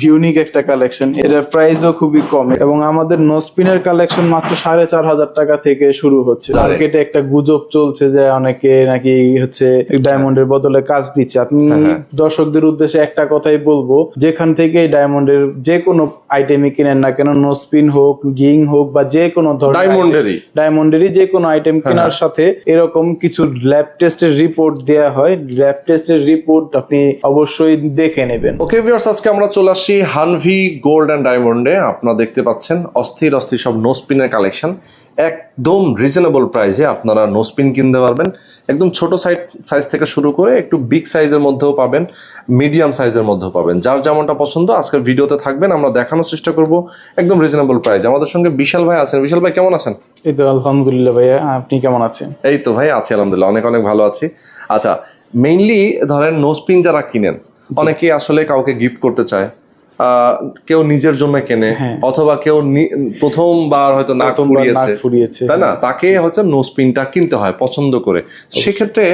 Unique একটা collection, এটার প্রাইসও খুবই কম এবং আমাদের নোস্পিনের কালেকশন মাত্র 4,500 টাকা থেকে শুরু হচ্ছে। মার্কেটে একটা গুজব চলছে যে অনেকে নাকি হচ্ছে ডায়মন্ডের বদলে কাজ দিচ্ছে। আপনি দর্শকদের উদ্দেশ্যে একটা কথাই বলবো, যেখান থেকে ডায়মন্ডের যে কোনো আইটেমই কিনেন না কেন, নোস্পিন হোক, গিং হোক বা যে কোনো ধরনের ডায়মন্ডেরই যে কোনো আইটেম কেনার সাথে এরকম কিছু ল্যাব টেস্টের রিপোর্ট দেয়া হয়। ল্যাব টেস্টের রিপোর্ট আপনি অবশ্যই দেখে নেবেন। ওকে ভিউয়ার্স, আজকে আমরা চলে আসছি হানভি গোল্ড অ্যান্ড ডায়মন্ডে। আপনারা দেখতে পাচ্ছেন অস্থির অস্থির সব নোস্পিনের কালেকশন, একদম রিজনেবল প্রাইসে আপনারা নোস্পিন কিনতে পারবেন। একদম ছোট সাইজ থেকে শুরু করে একটু বিগ সাইজের মধ্যেও পাবেন, মিডিয়াম সাইজের মধ্যেও পাবেন। যার যেমনটা পছন্দ আজকের ভিডিওতে থাকবেন, আমরা দেখানোর চেষ্টা করব একদম রিজনেবল প্রাইস। আমাদের সঙ্গে বিশাল ভাই আছেন। বিশাল ভাই কেমন আছেন? এই তো আলহামদুলিল্লাহ ভাইয়া, আপনি কেমন আছেন? এই তো ভাই আছি আলহামদুলিল্লাহ, অনেক অনেক ভালো আছি। আচ্ছা, মেইনলি ধরেন নোস্পিন যারা কিনেন, অনেকেই আসলে কাউকে গিফট করতে চায়, কেউ নিজের জন্য কেনে, অথবা কেউ প্রথমবার হয়তো নাক ফুরিয়েছে, তাই না, তাকে হচ্ছে নোস্পিনটা কিনতে হয় পছন্দ করে। সেক্ষেত্রে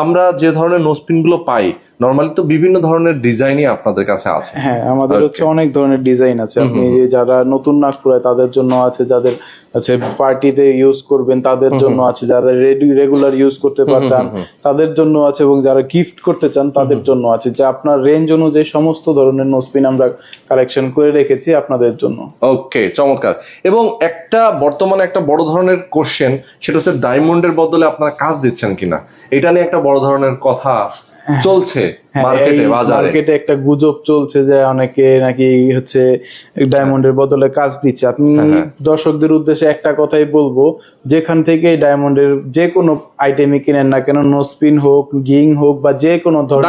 আমরা যে ধরনের নোস্পিন গুলো পাই, নরমালি তো বিভিন্ন ধরনের ডিজাইনই আপনাদের কাছে আছে। হ্যাঁ, আমাদের হচ্ছে অনেক ধরনের ডিজাইন আছে। আপনি যারা নতুন নাক ফুরায় তাদের জন্য আছে, যাদের আছে পার্টিতে ইউজ করবেন তাদের জন্য আছে, যারা রেগুলার ইউজ করতে চান তাদের জন্য আছে, এবং যারা গিফট করতে চান তাদের জন্য আছে। যে আপনার রেঞ্জ অনুযায়ী সমস্ত ধরনের নোস্পিন আমরা কালেকশন করে রেখেছি আপনাদের জন্য। ওকে, চমৎকার। এবং বর্তমানে একটা বড় ধরনের কোশ্চেন, সেটা হচ্ছে ডায়মন্ডের বদলে আপনারা কাজ দিচ্ছেন কিনা। এটা নিয়ে একটা বড় ধরনের কথা চলছে মার্কেটে, একটা গুজব চলছে যে অনেকে নাকি হচ্ছে ডায়মন্ডের বদলে কাজ দিচ্ছে। আপনি দর্শকদের উদ্দেশ্যে একটা কথাই বলবো, যেখান থেকে ডায়মন্ডের যে কোনো আইটেমই কিনেন না কেন, নোস্পিন হোক, গিং হোক বা যে কোনো ধরনের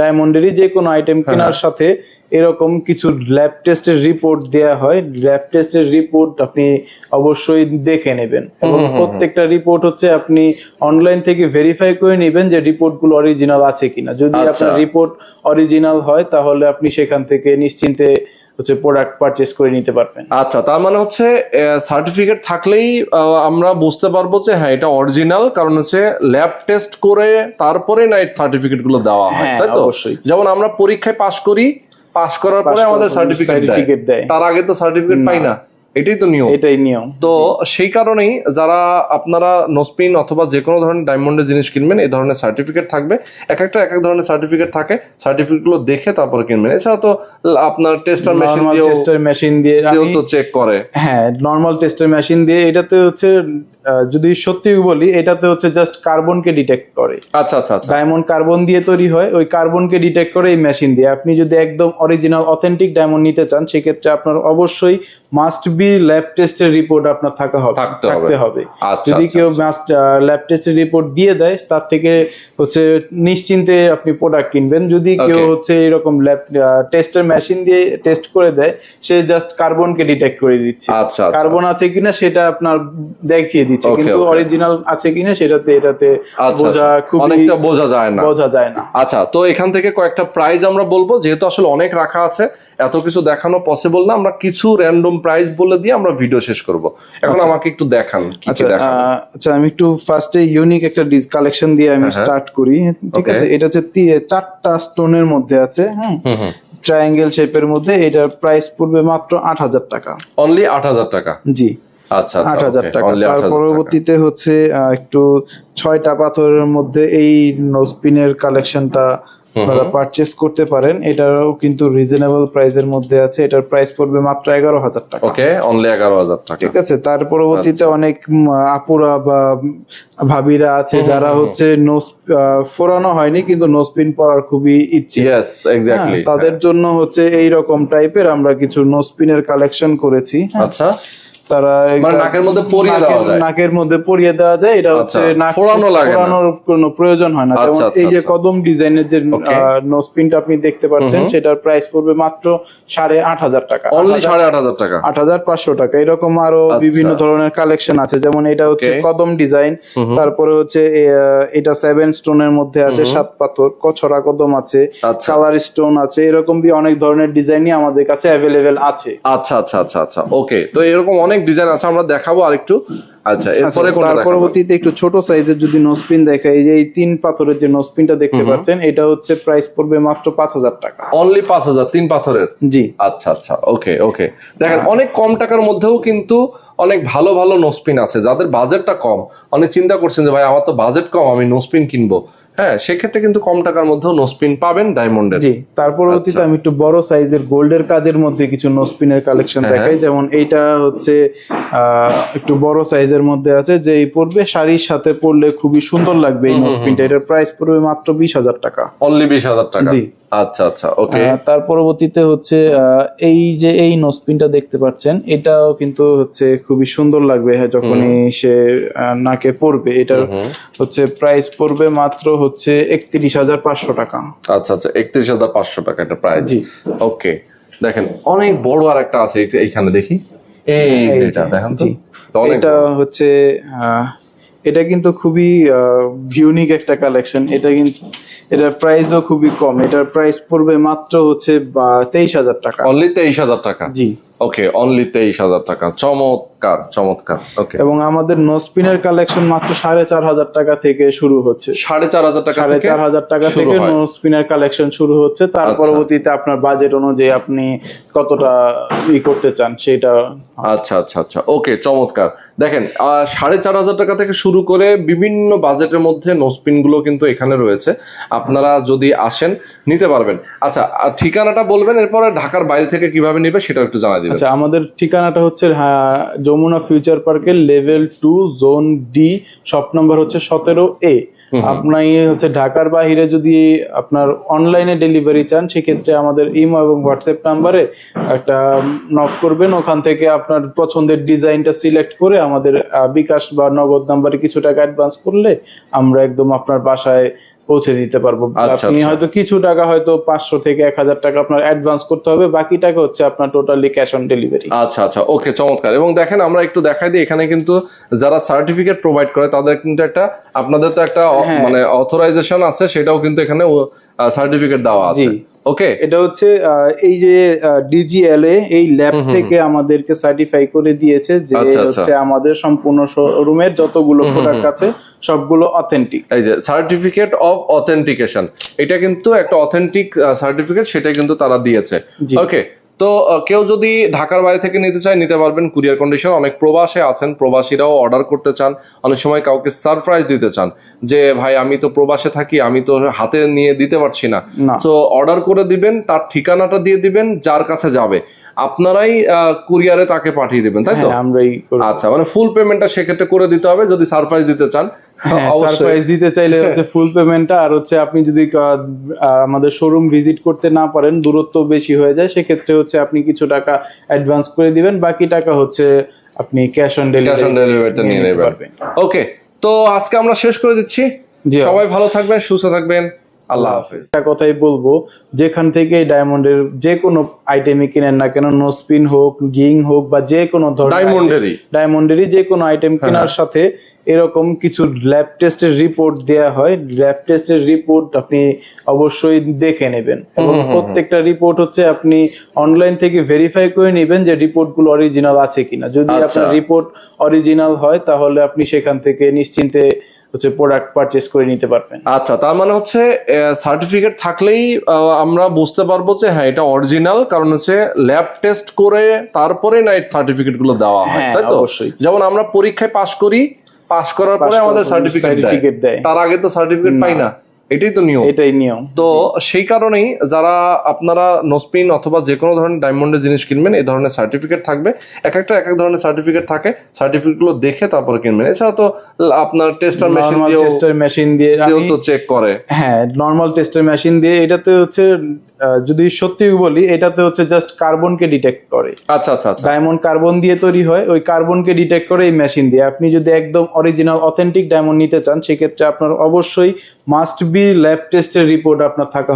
ডায়মন্ডেরই যে কোনো আইটেম কেনার সাথে এরকম কিছু ল্যাব টেস্টের রিপোর্ট দেয়া হয়। ল্যাব টেস্টের রিপোর্ট আপনি অবশ্যই দেখে নেবেন, এবং প্রত্যেকটা রিপোর্ট হচ্ছে আপনি অনলাইন থেকে ভেরিফাই করে নেবেন যে রিপোর্ট গুলো অরিজিনাল আছে কিনা। যদি আপনার রিপোর্ট অরিজিনাল হয় তাহলে আপনি সেখান থেকে নিশ্চিন্তে হচ্ছে প্রোডাক্ট পারচেজ করে নিতে পারবেন। আচ্ছা, তার মানে হচ্ছে সার্টিফিকেট থাকলেই আমরা বুঝতে পারবো যে হ্যাঁ এটা অরিজিনাল, কারণ হচ্ছে ল্যাব টেস্ট করে তারপরে না এই সার্টিফিকেট গুলো দেওয়া হয়, তাই তো? অবশ্যই। যেমন আমরা পরীক্ষায় পাশ করি, পাশ করার পরে আমাদের সার্টিফিকেট দেয়, তার আগে তো সার্টিফিকেট পাই না। এটাই তো নিয়ম, এটাই নিয়ম। তো সেই কারণেই যারা আপনারা নোস্পিন অথবা যে কোনো ধরনের ডায়মন্ডের জিনিস কিনবেন, এই ধরনের সার্টিফিকেট থাকবে। এক এক ধরনের সার্টিফিকেট থাকে, সার্টিফিকেট গুলো দেখে তারপরে কিনবেন। এছাড়া তো আপনার টেস্টার মেশিন দিয়ে তো চেক করে। হ্যাঁ, নরমাল টেস্টার মেশিন দিয়ে। এটাতে হচ্ছে যদি সত্যি বলি, এটাতে হচ্ছে জাস্ট কার্বনকে ডিটেক্ট করে। আচ্ছা আচ্ছা আচ্ছা, ডায়মন্ড কার্বন দিয়ে তৈরি হয়, ওই কার্বনকে ডিটেক্ট করে এই মেশিন দিয়ে। আপনি যদি একদম অরিজিনাল অথেন্টিক ডায়মন্ড নিতে চান, সেক্ষেত্রে আপনার অবশ্যই মাস্ট বি ল্যাব টেস্টের রিপোর্ট আপনার থাকতে হবে। যদি কেউ ল্যাব টেস্টের রিপোর্ট দিয়ে দেয়, তার থেকে হচ্ছে নিশ্চিন্তে আপনি প্রোডাক্ট কিনবেন। যদি কেউ হচ্ছে এরকম ল্যাব টেস্টের মেশিন দিয়ে টেস্ট করে দেয়, সে জাস্ট কার্বনকে ডিটেক্ট করে দিচ্ছে। কার্বন আছে কিনা সেটা আপনার দেখিয়ে দিচ্ছে, কিন্তু অরিজিনাল আছে কিনা এটাতে বোঝা যায় না। আচ্ছা, তো এখান থেকে কয়েকটা প্রাইস আমরা বলবো, যেহেতু আসলে অনেক রাখা আছে, এত কিছু দেখানো পসিবল না। আমরা কিছু র্যান্ডম প্রাইস বলে দিয়ে আমরা ভিডিও শেষ করব। এখন আমাকে একটু দেখান কি কি দেখান। আচ্ছা, আমি একটু ফার্স্টে ইউনিক একটা কালেকশন দিয়ে আমি স্টার্ট করি। ঠিক আছে, এটা হচ্ছে 4টা স্টোনের মধ্যে আছে, ট্রায়াঙ্গেল শেপের মধ্যে। এটার প্রাইস পড়বে মাত্র 8,000 টাকা। অনলি 8,000 টাকা? জি, আচ্ছা, 8,000 টাকা। তার পরবর্তীতে হচ্ছে একটু 6টা পাথরের মধ্যে এই নোস্পিনের কালেকশনটা আপনারা পারচেজ করতে পারেন। এটাও কিন্তু রিজনেবল প্রাইসের মধ্যে আছে। এটার প্রাইস পড়বে মাত্র 11,000 টাকা। ওকে, অনলি 11,000 টাকা। ঠিক আছে। তার পরবর্তীতে অনেক আপুরা বা ভাবিরা আছে যারা হচ্ছে ফোরানো হয়নি কিন্তু নোস্পিন পরার খুবই ইচ্ছে। তাদের জন্য হচ্ছে এইরকম টাইপের আমরা কিছু নোস্পিনের কালেকশন করেছি। আচ্ছা, তারা নাকের মধ্যে পরিয়ে দেওয়া যায়। এটা হচ্ছে ফোরানোর কোনো প্রয়োজন হয় না। যেমন এই যে কদম ডিজাইনের যে নোস্পিনটা আপনি দেখতে পাচ্ছেন, সেটার প্রাইস পড়বে মাত্র 8,500 টাকা। 8,500 টাকা। এরকম আরো বিভিন্ন ধরনের কালেকশন আছে। যেমন এটা হচ্ছে কদম ডিজাইন, তারপরে হচ্ছে এটা 7 স্টোনের মধ্যে আছে, 7 পাথর, কছরা কদম আছে, কালার স্টোন আছে। এরকম অনেক ধরনের ডিজাইনই আমাদের কাছে অ্যাভেলেবেল আছে। আচ্ছা আচ্ছা আচ্ছা আচ্ছা, ওকে। তো এরকম অনেক ডিজাইন আছে, আমরা দেখাবো আরেকটু। আচ্ছা, এরপরে কোনটা তার দেখাবো? পরবর্তীতে একটু ছোট সাইজের যদি নোজপিন দেখাই, এই যে এই 3 পাথরের যে নোজপিনটা দেখতে পাচ্ছেন, এটা হচ্ছে প্রাইস পড়বে মাত্র 5000 টাকা। অনলি 5000, 3 পাথরের। জি আচ্ছা আচ্ছা, ওকে ওকে। দেখেন অনেক কম টাকার মধ্যেও কিন্তু অনেক ভালো ভালো নোসপিন আছে। যাদের বাজেটটা কম, অনেক চিন্তা করছেন যে ভাই আমার তো বাজেট কম, আমি নোসপিন কিনবো, হ্যাঁ, সেক্ষেত্রে কিন্তু কম টাকার মধ্যেও নোসপিন পাবেন ডায়মন্ডের। জি। তার পরবর্তীতে আমি একটু বড় সাইজের গোল্ডের কাজের মধ্যে কিছু নোসপিনের কালেকশন দেখাই। যেমন এইটা হচ্ছে একটু বড় সাইজের মধ্যে আছে, যে এই পড়বে শাড়ির সাথে পরলে খুবই সুন্দর লাগবে এই নোসপিনটা। এটার প্রাইস পড়বে মাত্র 20000 টাকা। অনলি 20000 টাকা। জি। আচ্ছা আচ্ছা, ওকে। তার পরবর্তীতে হচ্ছে এই যে এই নোসপিনটা দেখতে পাচ্ছেন, এটাও কিন্তু হচ্ছে খুবই সুন্দর লাগবে, হ্যাঁ, যখনই সে নাকে পরবে। এটার হচ্ছে প্রাইস পড়বে মাত্র হচ্ছে 31500 টাকা। আচ্ছা আচ্ছা, 31500 টাকা এটা প্রাইস। জি। ওকে, দেখেন অনেক বড় আর একটা আছে এইখানে দেখি, এই যে এটা দেখেন তো, জি। অনেক এটা বড়। হচ্ছে এটা কিন্তু খুবই ইউনিক একটা কালেকশন। এটা কিন্তু এটার প্রাইসও খুবই কম। এটার প্রাইস পড়বে মাত্র হচ্ছে 23000 টাকা। অনলি 23000 টাকা। জি। ওকে, অনলি 23000 টাকা। চমৎকার চমৎকার। ওকে, এবং আমাদের নোসপিনের কালেকশন মাত্র 4500 টাকা থেকে শুরু হচ্ছে। 4500 টাকা থেকে 4500 টাকা শুরু থেকে হয়। নোসপিনের কালেকশন শুরু হচ্ছে। তার আচ্ছা। পরবর্তীতে আপনার বাজেট অনুযায়ী আপনি কতটা করতে চান সেটা। আচ্ছা আচ্ছা আচ্ছা, ওকে, চমৎকার। দেখেন 4500 টাকা থেকে শুরু করে বিভিন্ন বাজেটের মধ্যে নোসপিন গুলো কিন্তু এখানে রয়েছে। আপনারা যদি আসেন নিতে পারবেন। আচ্ছা, ঠিকানাটা বলবেন, এরপরে ঢাকার বাইরে থেকে কিভাবে নেবে সেটা একটু জানাই দিবেন। আচ্ছা, আমাদের ঠিকানাটা হচ্ছে যমুনা ফিউচার পার্কের level 2 zone D, shop number হচ্ছে 17A। আপনার হচ্ছে ঢাকার বাইরে যদি আপনার অনলাইনে ডেলিভারি চান, সেক্ষেত্রে আমাদের ইমো এবং হোয়াটসঅ্যাপ নাম্বারে একটা নক করবেন। ওখান থেকে আপনার পছন্দের ডিজাইনটা সিলেক্ট করে আমাদের বিকাশ বা নগদ নাম্বারে কিছু টাকা অ্যাডভান্স করলে আমরা একদম আপনার বাসায় পৌঁছে দিতে পারবো। আচ্ছা, আপনি আচ্ছা। হয়তো কিছু টাকা, হয়তো 500 থেকে 1000 টাকা আপনার অ্যাডভান্স করতে হবে, বাকি টাকা হচ্ছে আপনার টোটালি ক্যাশ অন ডেলিভারি। আচ্ছা আচ্ছা, ওকে, চমৎকার। এবং দেখেন আমরা একটু দেখাই দিই, এখানে কিন্তু যারা সার্টিফিকেট প্রোভাইড করে তাদের কিন্তু একটা, আপনাদের তো একটা মানে অথরাইজেশন আছে, সেটাও কিন্তু এখানে সার্টিফিকেট দেওয়া আছে। ওকে, এটা হচ্ছে এই যে ডিজিএলএ এই ল্যাব থেকে আমাদেরকে সার্টিফাই করে দিয়েছে যে হচ্ছে আমাদের সম্পূর্ণ শোরুমের যতগুলো প্রোডাক্ট আছে সবগুলো অথেন্টিক। এই যে সার্টিফিকেট অফ অথেন্টিকেশন, এটা কিন্তু একটা অথেন্টিক সার্টিফিকেট, সেটা কিন্তু তারা দিয়েছে। ওকে, তো কেউ যদি ঢাকার বাইরে থেকে নিতে চায় নিতে পারবেন, কুরিয়ার কন্ডিশন। অনেক প্রবাসে আছেন, প্রবাসীরাও অর্ডার করতে চান, অনেক সময় কাউকে সারপ্রাইজ দিতে চান যে ভাই আমি তো প্রবাসে থাকি, আমি তো হাতে নিয়ে দিতে পারছি না, তো অর্ডার করে দিবেন, তার ঠিকানাটা দিয়ে দিবেন, যার কাছে যাবে আপনারাই কুরিয়ারে তাকে পাঠিয়ে দিবেন, তাই তো? আমরাই। আচ্ছা, মানে ফুল পেমেন্টটা সেক্ষেত্রে করে দিতে হবে যদি সারপ্রাইজ দিতে চান। সারপ্রাইজ দিতে চাইলে হচ্ছে ফুল পেমেন্টটা, আর হচ্ছে আপনি যদি আমাদের শোরুম ভিজিট করতে না পারেন, দূরত্ব বেশি হয়ে যায়, সেক্ষেত্রে হচ্ছে আপনি কিছু টাকা অ্যাডভান্স করে দিবেন, বাকি টাকা হচ্ছে আপনি ক্যাশ অন ডেলিভারিটা নিয়ে নেবেন। ওকে, তো আজকে আমরা শেষ করে দিচ্ছি। সবাই ভালো থাকবেন, সুস্থ থাকবেন, আল্লাহ হাফেজ। একটা কথাই বলবো, যেখান থেকে ডায়মন্ডের যে কোনো আইটেমই কিনেন না কেন, নোসপিন হোক, গিং হোক, বা যে কোনো ধরনের ডায়মন্ডেরই যে কোনো আইটেম কেনার সাথে এরকম কিছু ল্যাব টেস্টের রিপোর্ট দেয়া হয়। ল্যাব টেস্টের রিপোর্ট আপনি অবশ্যই দেখে নেবেন, এবং প্রত্যেকটা রিপোর্ট হচ্ছে আপনি অনলাইন থেকে ভেরিফাই করে নেবেন যে রিপোর্টগুলো অরিজিনাল আছে কিনা। যদি আপনার রিপোর্ট অরিজিনাল হয় তাহলে আপনি সেখান থেকে নিশ্চিন্তে হচ্ছে প্রোডাক্ট পারচেজ করে নিতে পারবেন। আচ্ছা, তার মানে হচ্ছে সার্টিফিকেট থাকলেই আমরা বুঝতে পারবো যে হ্যাঁ এটা অরিজিনাল, কারণ হচ্ছে ল্যাব টেস্ট করে তারপরে না এই সার্টিফিকেট গুলো দেওয়া হয়, তাই তো? অবশ্যই। যেমন আমরা পরীক্ষায় পাশ করি, পাশ করার পরে আমাদের সার্টিফিকেট দেয়, তার আগে তো সার্টিফিকেট পাই না। এটাই তো নিয়ম। এটাই নিয়ম। তো সেই কারণেই যারা আপনারা নোসপিন অথবা যে কোনো ধরনের ডায়মন্ডের জিনিস কিনবেন, এই ধরনের সার্টিফিকেট থাকবে। এক একটা এক এক ধরনের সার্টিফিকেট থাকে, সার্টিফিকেট গুলো দেখে তারপরে কিনবেন। এছাড়া তো আপনার টেস্টার মেশিন দিয়ে তো চেক করে। হ্যাঁ, নরমাল টেস্টার মেশিন দিয়ে। এটাতে হচ্ছে যদি সত্যি বলি, এটাতে হচ্ছে জাস্ট কার্বনকে ডিটেক্ট করে। আচ্ছা আচ্ছা আচ্ছা, ডায়মন্ড কার্বন দিয়ে তৈরি হয়, ওই কার্বনকে ডিটেক্ট করে এই মেশিন দিয়ে। আপনি যদি একদম অরিজিনাল অথেন্টিক ডায়মন্ড নিতে চান, সেক্ষেত্রে আপনার অবশ্যই মাস্ট বি ল্যাব টেস্টের রিপোর্ট আপনার থাকতে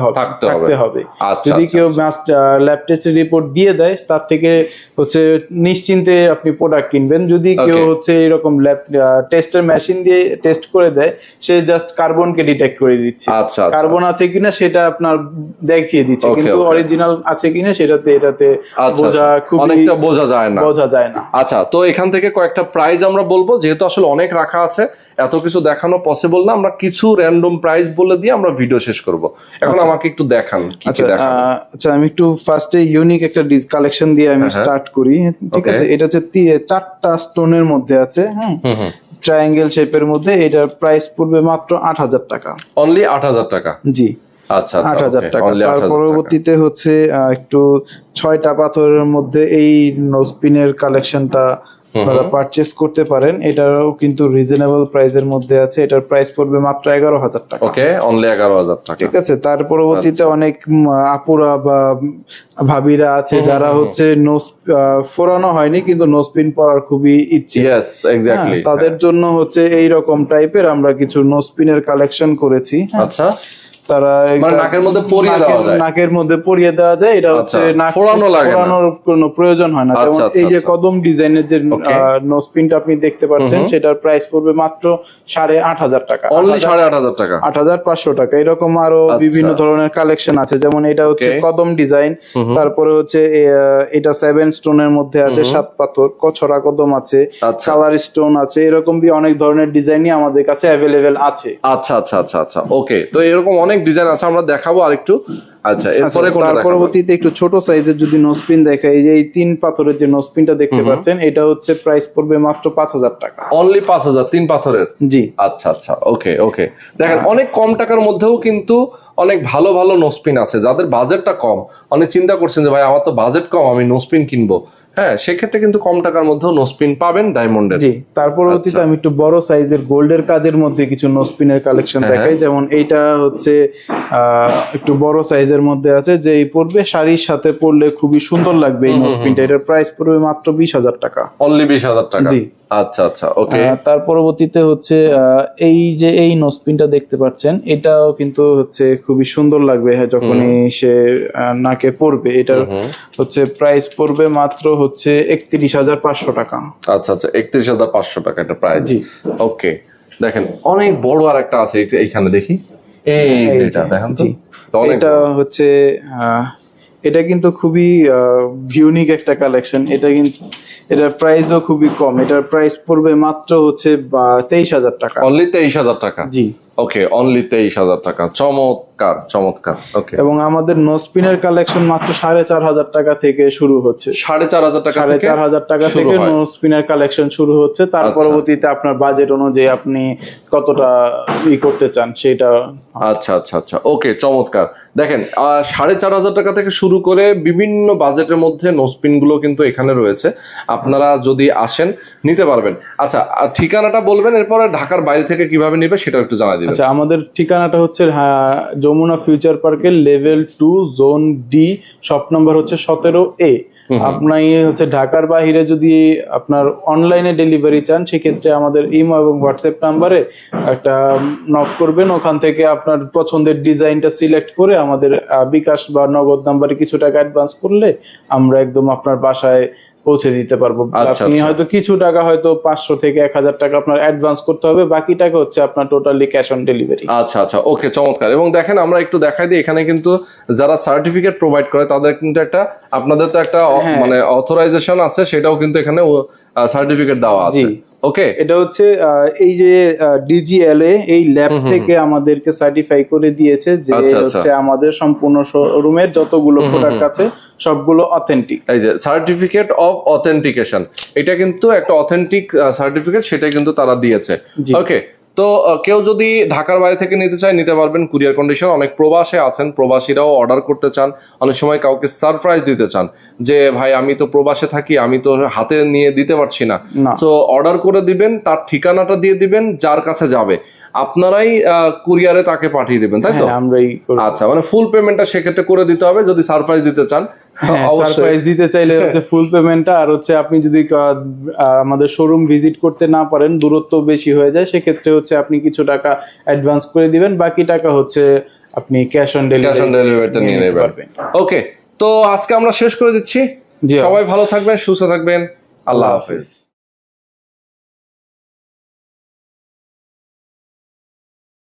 হবে। যদি কেউ ল্যাব টেস্টের রিপোর্ট দিয়ে দেয়, তার থেকে হচ্ছে নিশ্চিন্তে আপনি প্রোডাক্ট কিনবেন। যদি কেউ হচ্ছে এরকম ল্যাব টেস্টের মেশিন দিয়ে টেস্ট করে দেয়, সে জাস্ট কার্বনকে ডিটেক্ট করে দিচ্ছে, কার্বন আছে কিনা সেটা আপনার দেখিয়ে দিচ্ছে। দিচ্ছে, Okay, কিন্তু okay. অরিজিনাল আছে কিনা এটাতে বোঝা খুব অনেকটা বোঝা যায় না। আচ্ছা, তো এখান থেকে কয়েকটা প্রাইস আমরা বলবো, যেহেতু আসলে অনেক রাখা আছে, এত কিছু দেখানো পসিবল না, আমরা কিছু র্যান্ডম প্রাইস বলে দিয়ে আমরা ভিডিও শেষ করব। এখন আমাকে একটু দেখান কি কি দেখান। আচ্ছা, আমি একটু ফার্স্টে ইউনিক একটা কালেকশন দিয়ে আমি স্টার্ট করি, ঠিক আছে? এটা হচ্ছে 4টা স্টোনের মধ্যে আছে, হ্যাঁ, ট্রায়াঙ্গেল শেপের মধ্যে। এটার প্রাইস পড়বে মাত্র 8,000 টাকা। অনলি 8,000 টাকা? জি, আচ্ছা, 8,000 টাকা। তার পরবর্তীতে হচ্ছে একটু 6টা পাথরের মধ্যে এই নোজপিনের কালেকশনটা আপনারা পারচেজ করতে পারেন। এটাও কিন্তু রিজনেবল প্রাইসের মধ্যে আছে। এটার প্রাইস পড়বে মাত্র 11,000 টাকা। ওকে, অনলি 11,000 টাকা। ঠিক আছে। তার পরবর্তীতে অনেক আপুরা বা ভাবিরা আছে যারা হচ্ছে নোজ ফোরানো হয়নি কিন্তু নোজপিন পরার খুবই ইচ্ছে, ইয়েস, এক্স্যাক্টলি, তাদের জন্য হচ্ছে এই রকম টাইপের আমরা কিছু নোজপিনের কালেকশন করেছি। আচ্ছা, তারা নাকের মধ্যে পরিয়ে দেওয়া যায়, নাকের মধ্যে পরিয়ে দেওয়া যায়। এটা হচ্ছে নাক ফোরানোর কোনো প্রয়োজন হয় না। যেমন এই যে কদম ডিজাইনের যে নোজপিনটা আপনি দেখতে পাচ্ছেন, সেটার প্রাইস পড়বে মাত্র 8,500 টাকা। অনলি 8,500 টাকা, 8,500 টাকা। এরকম আরো বিভিন্ন ধরনের কালেকশন আছে, যেমন এটা হচ্ছে কদম ডিজাইন, তারপরে হচ্ছে এটা 7 স্টোনের মধ্যে আছে, 7 পাথর, কছরা কদম আছে, কালার স্টোন আছে, এরকম অনেক ধরনের ডিজাইনই আমাদের কাছে অ্যাভেলেবেল আছে। আচ্ছা আচ্ছা আচ্ছা আচ্ছা, ওকে। তো এরকম অনেক ডিজাইন আছে, আমরা দেখাবো আরেকটু। আচ্ছা, এরপরে তার পরবর্তীতে একটু ছোট সাইজের যদি নোজপিন দেখাই, এই যে এই 3 পাথরের যে নোজপিনটা দেখতে পাচ্ছেন, এটা হচ্ছে প্রাইস পড়বে মাত্র 5,000 টাকা। অনলি 5,000, 3 পাথরের? জি। আচ্ছা আচ্ছা, ওকে ওকে। দেখেন, অনেক কম টাকার মধ্যেও কিন্তু অনেক ভালো ভালো নোজপিন আছে। যাদের বাজেটটা কম, অনেক চিন্তা করছেন যে ভাই আমার তো বাজেট কম, আমি নোজপিন কিনবো, হ্যাঁ, সেক্ষেত্রে কিন্তু কম টাকার মধ্যেও নোজপিন পাবেন ডায়মন্ডের। জি। তার পরবর্তীতে আমি একটু বড় সাইজের গোল্ডের কাজের মধ্যে কিছু নোজপিনের কালেকশন দেখাই। যেমন এইটা হচ্ছে একটু বড় সাইজের মধ্যে আছে, যে এই পড়বে শাড়ির সাথে পরলে খুবই সুন্দর লাগবে এই নোজপিনটা। এটার প্রাইস পড়বে মাত্র 20,000 টাকা। অনলি 20,000 টাকা? জি। আচ্ছা আচ্ছা, ওকে। তার পরবর্তীতে হচ্ছে এই যে এই নোজপিনটা দেখতে পাচ্ছেন, এটাও কিন্তু হচ্ছে খুবই সুন্দর লাগবে যখনই সে নাকে পরবে। এটার হচ্ছে প্রাইস পড়বে মাত্র হচ্ছে 31,500 টাকা। আচ্ছা আচ্ছা, 31,500 টাকা এটা প্রাইস। ওকে, দেখেন অনেক বড় আর একটা আছে এইখানে, দেখি এই যেটা দেখেন তো, এটা হচ্ছে এটা কিন্তু খুবই ইউনিক একটা কালেকশন। এটা কিন্তু এটার প্রাইসও খুবই কম। এটার প্রাইস পড়বে মাত্র হচ্ছে 23,000 টাকা। অনলি 23,000 টাকা? জি। ওকে, অনলি 23,000 টাকা। চমৎকার চমৎকার। ওকে, এবং আমাদের নোজপিনের কালেকশন মাত্র 4,500 টাকা থেকে শুরু হচ্ছে। 4,500 টাকা? 4,500 টাকা থেকে নোজপিনের কালেকশন শুরু হচ্ছে। তার পরবর্তীতে আপনার বাজেট অনুযায়ী আপনি কতটা করতে চান সেটা। আচ্ছা আচ্ছা আচ্ছা, ওকে, চমৎকার। দেখেন, 4,500 টাকা থেকে শুরু করে বিভিন্ন বাজেটের মধ্যে নোজপিন গুলো কিন্তু এখানে রয়েছে। আপনারা যদি আসেন নিতে পারবেন। আচ্ছা, ঠিকানাটা বলবেন, এরপরে ঢাকার বাইরে থেকে কিভাবে নিবে সেটা একটু জানাই দিবেন। আচ্ছা, আমাদের ঠিকানাটা হচ্ছে যমুনা ফিউচার পার্কের level 2 zone D, shop number হচ্ছে 17A। আপনার হচ্ছে ঢাকার বাইরে যদি আপনার অনলাইনে ডেলিভারি চান, সেক্ষেত্রে আমাদের ইমো এবং হোয়াটসঅ্যাপ নাম্বারে একটা নক করবেন। ওখান থেকে আপনার পছন্দের ডিজাইনটা সিলেক্ট করে আমাদের বিকাশ বা নগদ নাম্বারে কিছু টাকা অ্যাডভান্স করলে আমরা একদম আপনার বাসায় পৌঁছে দিতে পারবো। আপনি হয়তো কিছু টাকা, হয়তো 500 থেকে 1,000 টাকা আপনার অ্যাডভান্স করতে হবে, বাকি টাকা হচ্ছে আপনার টোটালি ক্যাশ অন ডেলিভারি। আচ্ছা আচ্ছা, ওকে, চমৎকার। এবং দেখেন, আমরা একটু দেখাই দিই, এখানে কিন্তু যারা সার্টিফিকেট প্রোভাইড করে তাদের কিন্তু একটা, আপনাদের তো একটা মানে অথরাইজেশন আছে, সেটাও কিন্তু এখানে সার্টিফিকেট দেওয়া আছে। ওকে, এটা হচ্ছে এই যে ডিজিএলএ এই ল্যাব থেকে আমাদেরকে সার্টিফাই করে দিয়েছে যে হচ্ছে আমাদের সম্পূর্ণ শোরুমের যতগুলো প্রোডাক্ট আছে সবগুলো অথেন্টিক। এই যে সার্টিফিকেট অফ অথেন্টিকেশন, এটা কিন্তু একটা অথেন্টিক সার্টিফিকেট, সেটা কিন্তু তারা দিয়েছে। ওকে, তো কেউ যদি ঢাকার বাইরে থেকে নিতে চায় নিতে পারবেন, কুরিয়ার কন্ডিশন। অনেক প্রবাসে আছেন, প্রবাসীরাও অর্ডার করতে চান, অনেক সময় কাউকে সারপ্রাইজ দিতে চান যে ভাই আমি তো প্রবাসে থাকি, আমি তো হাতে নিয়ে দিতে পারছি না, তো অর্ডার করে দিবেন, তার ঠিকানাটা দিয়ে দিবেন, যার কাছে যাবে আপনারাই কুরিয়ারে তাকে পাঠিয়ে দিবেন, তাই তো? আমরাই। আচ্ছা, মানে ফুল পেমেন্টটা সেক্ষেত্রে করে দিতে হবে যদি সারপ্রাইজ দিতে চান। সারপ্রাইজ দিতে চাইলে হচ্ছে ফুল পেমেন্টটা, আর হচ্ছে আপনি যদি আমাদের শোরুম ভিজিট করতে না পারেন, দূরত্ব বেশি হয়ে যায়, সেক্ষেত্রে হচ্ছে আপনি কিছু টাকা অ্যাডভান্স করে দিবেন, বাকি টাকা হচ্ছে আপনি ক্যাশ অন ডেলিভারিটা নিয়ে নিতে পারবেন। ওকে, তো আজকে আমরা শেষ করে দিচ্ছি। সবাই ভালো থাকবেন, সুস্থ থাকবেন, আল্লাহ হাফেজ।